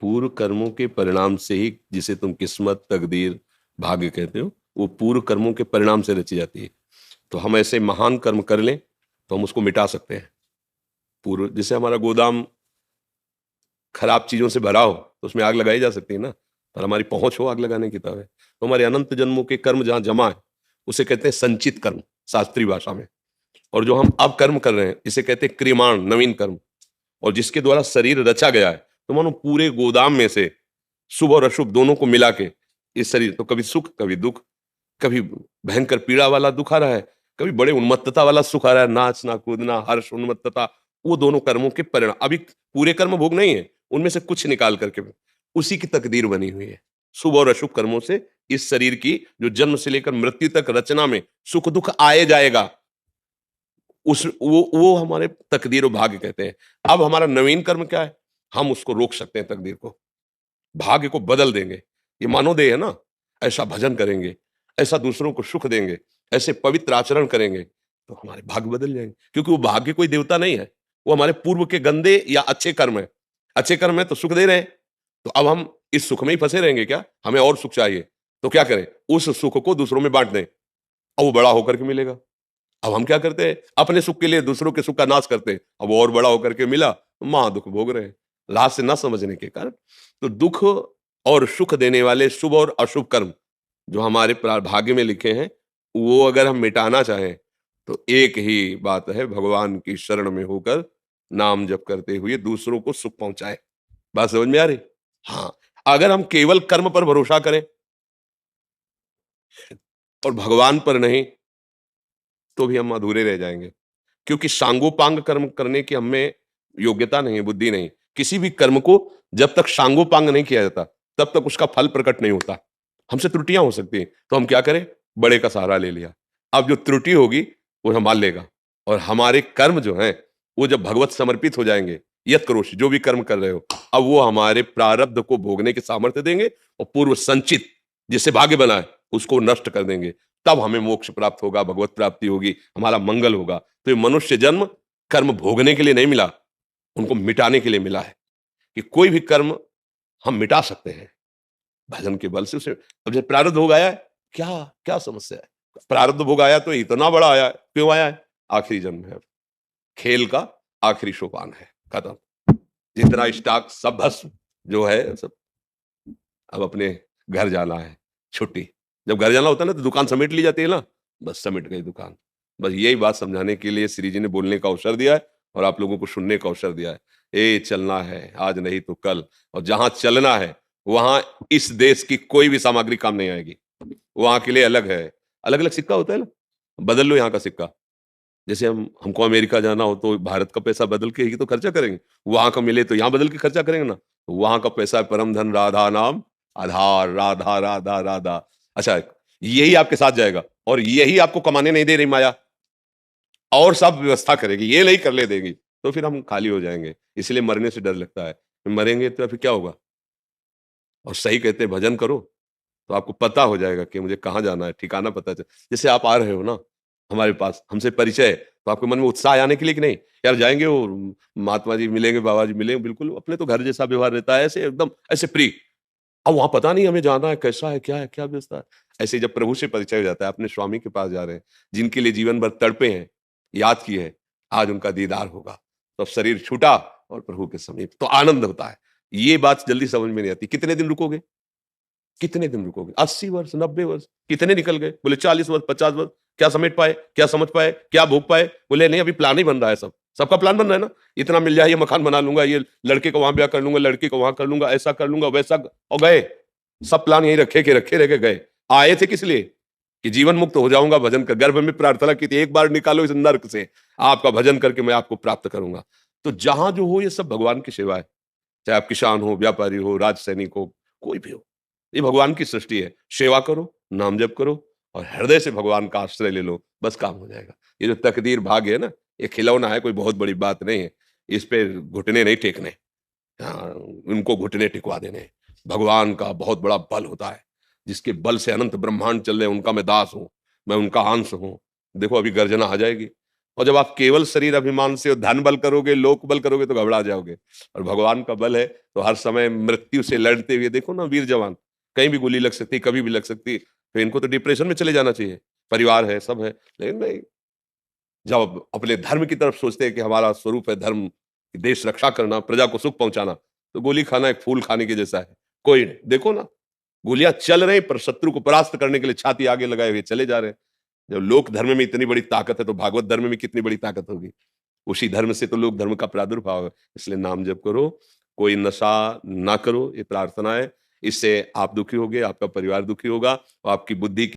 पूर्व कर्मों के परिणाम से ही, जिसे तुम किस्मत, तकदीर, भाग्य कहते हो, वो पूर्व कर्मों के परिणाम से रची जाती है। तो हम ऐसे महान कर्म कर लें तो हम उसको मिटा सकते हैं। पूर्व, जैसे हमारा गोदाम खराब चीजों से भरा हो तो उसमें आग लगाई जा सकती है ना, पर हमारी पहुंच हो आग लगाने की तब है। तो हमारे अनंत जन्मों के कर्म जहां जमा है उसे कहते हैं संचित कर्म शास्त्रीय भाषा में। और जो हम अब कर्म कर रहे हैं इसे कहते हैं क्रियमाण, नवीन कर्म। और जिसके द्वारा शरीर रचा गया है, तो मानो पूरे गोदाम में से शुभ और अशुभ दोनों को मिला के इस शरीर, तो कभी सुख कभी दुख, कभी भयंकर पीड़ा वाला दुख आ रहा है, कभी बड़े उन्मत्तता वाला सुख आ रहा है, नाचना कूदना हर्ष उन्मत्तता, वो दोनों कर्मों के परिणाम। अभी पूरे कर्म भोग नहीं है, उनमें से कुछ निकाल करके उसी की तकदीर बनी हुई है। शुभ और अशुभ कर्मों से इस शरीर की जो जन्म से लेकर मृत्यु तक रचना में सुख दुख आए जाएगा, उस वो हमारे तकदीर और भाग्य कहते हैं। अब हमारा नवीन कर्म क्या है? हम उसको रोक सकते हैं, तकदीर को, भाग्य को बदल देंगे। ये मानवदेह है ना, ऐसा भजन करेंगे, ऐसा दूसरों को सुख देंगे, ऐसे पवित्र आचरण करेंगे तो हमारे भाग्य बदल जाएंगे। क्योंकि वो भाग्य कोई देवता नहीं है, वो हमारे पूर्व के गंदे या अच्छे कर्म है। अच्छे कर्म है तो सुख दे रहे हैं, तो अब हम इस सुख में ही फंसे रहेंगे क्या? हमें और सुख चाहिए, तो क्या करें? उस सुख को दूसरों में बांट दें और वो बड़ा होकर के मिलेगा। अब हम क्या करते हैं? अपने सुख के लिए दूसरों के सुख का नाश करते हैं। अब वो और बड़ा होकर के मिला तो महा दुख भोग रहे हैं, लास्ट से ना समझने के कारण। तो दुख और सुख देने वाले शुभ और अशुभ कर्म जो हमारे भाग्य में लिखे हैं, वो अगर हम मिटाना चाहें तो एक ही बात है, भगवान की शरण में होकर नाम जप करते हुए दूसरों को सुख पहुंचाए। बात समझ में आ रही? हाँ। अगर हम केवल कर्म पर भरोसा करें और भगवान पर नहीं, तो भी हम अधूरे रह जाएंगे। क्योंकि सांगोपांग कर्म करने की हमें योग्यता नहीं है, बुद्धि नहीं। किसी भी कर्म को जब तक सांगोपांग नहीं किया जाता तब तक उसका फल प्रकट नहीं होता। हमसे त्रुटियां हो सकती हैं, तो हम क्या करें? बड़े का सहारा ले लिया। अब जो त्रुटि होगी वो संभाल लेगा। और हमारे कर्म जो हैं वो जब भगवत समर्पित हो जाएंगे, यत करोषि, जो भी कर्म कर रहे हो, अब वो हमारे प्रारब्ध को भोगने के सामर्थ्य देंगे और पूर्व संचित जिससे भाग्य बना है उसको नष्ट कर देंगे। तब हमें मोक्ष प्राप्त होगा, भगवत प्राप्ति होगी, हमारा मंगल होगा। तो ये मनुष्य जन्म कर्म भोगने के लिए नहीं मिला, उनको मिटाने के लिए मिला है। कि कोई भी कर्म हम मिटा सकते हैं भजन के बल से। उसे अब जब प्रारब्ध भोग आया है, क्या क्या समस्या है? प्रारब्ध भोग आया तो इतना बड़ा आया है, क्यों आया है? आखिरी जन्म है, खेल का आखिरी सोपान है, खत्म। जितना स्टॉक सब भस्म जो है सब, अब अपने घर जाना है, छुट्टी। जब घर जाना होता है ना तो दुकान समेट ली जाती है ना, बस समेट गई दुकान। बस यही बात समझाने के लिए श्री जी ने बोलने का अवसर दिया है और आप लोगों को सुनने का अवसर दिया है। ए चलना है आज नहीं तो कल, और जहां चलना है वहां इस देश की कोई भी सामग्री काम नहीं आएगी। वहां के लिए अलग है, अलग अलग सिक्का होता है ना, बदल लो यहाँ का सिक्का। जैसे हमको अमेरिका जाना हो तो भारत का पैसा बदल के ही तो खर्चा करेंगे, वहां का मिले तो यहाँ बदल के खर्चा करेंगे ना। वहां का पैसा है परम धन राधा नाम आधार, राधा राधा राधा। अच्छा, यही आपके साथ जाएगा और यही आपको कमाने नहीं दे रही माया, और सब व्यवस्था करेगी, ये नहीं कर ले देगी, तो फिर हम खाली हो जाएंगे। इसलिए मरने से डर लगता है, मरेंगे तो फिर क्या होगा? और सही कहते हैं भजन करो तो आपको पता हो जाएगा कि मुझे कहाँ जाना है, ठिकाना पता चल। जैसे आप आ रहे हो ना हमारे पास, हमसे परिचय है, तो आपके मन में उत्साह आने के लिए कि नहीं यार जाएंगे, वो महात्मा जी मिलेंगे, बाबा जी मिलेंगे, बिल्कुल अपने तो घर जैसा व्यवहार रहता है, ऐसे एकदम ऐसे प्री। अब वहां पता नहीं हमें जाना है, कैसा है, क्या है, क्या व्यवस्था है। ऐसे जब प्रभु से परिचय हो जाता है, अपने स्वामी के पास जा रहे हैं, जिनके लिए जीवन भर तड़पे हैं, याद किए हैं, आज उनका दीदार होगा, तो अब शरीर छूटा और प्रभु के समीप तो आनंद होता है। ये बात जल्दी समझ में नहीं आती। कितने दिन रुकोगे? कितने दिन रुकोगे? 80 वर्ष, 90 वर्ष, कितने निकल गए? बोले 40 वर्ष, 50 वर्ष। क्या समेट पाए, क्या समझ पाए, क्या भोग पाए? बोले नहीं, अभी प्लान ही बन रहा है, सब सबका प्लान बन रहा है ना। इतना मिल जाए, ये मकान बना लूंगा, ये लड़के को वहां ब्याह कर लूंगा, लड़की को वहां कर लूंगा, ऐसा कर लूंगा, वैसा और गए। सब प्लान यही रखे के रखे रह के गए। आए थे किस लिए? कि जीवन मुक्त हो जाऊंगा भजन कर। गर्भ में प्रार्थना की थी, एक बार निकालो इस नर्क से, आपका भजन करके मैं आपको प्राप्त करूंगा। तो जहां जो हो ये सब भगवान की सेवा है। चाहे आप किसान हो, व्यापारी हो, राज सैनिक हो, कोई भी हो, ये भगवान की सृष्टि है। सेवा करो, नाम जप करो और हृदय से भगवान का आश्रय ले लो, बस काम हो जाएगा। ये जो तकदीर भाग्य है ना, ये खिलौना है, कोई बहुत बड़ी बात नहीं है। इस पे घुटने नहीं टेकने, हाँ, उनको घुटने टिकवा देने। भगवान का बहुत बड़ा बल होता है, जिसके बल से अनंत ब्रह्मांड चल रहे हैं, उनका मैं दास हूं, मैं उनका अंश हूं। देखो अभी गर्जना आ जाएगी, और जब आप केवल शरीर अभिमान से धन बल करोगे, लोक बल करोगे तो घबरा जाओगे। और भगवान का बल है तो हर समय मृत्यु से लड़ते हुए देखो ना वीर जवान, कहीं भी गोली लग सकती है, कभी भी लग सकती है, तो इनको तो डिप्रेशन में चले जाना चाहिए। परिवार है, सब है, लेकिन नहीं, जब अपने धर्म की तरफ सोचते हैं कि हमारा स्वरूप है धर्म, देश रक्षा करना, प्रजा को सुख पहुंचाना, तो गोली खाना एक फूल खाने के जैसा है। कोई नहीं, देखो ना, गोलियां चल रही पर शत्रु को परास्त करने के लिए छाती आगे लगाए हुए चले जा रहे हैं। जब लोक धर्म में इतनी बड़ी ताकत है तो भागवत धर्म में कितनी बड़ी ताकत होगी। उसी धर्म से तो लोक धर्म का प्रादुर्भाव है। इसलिए नाम जप करो, कोई नशा ना करो, ये प्रार्थना है। इससे आप दुखी होगे, आपका परिवार दुखी होगा और आपकी बुद्धि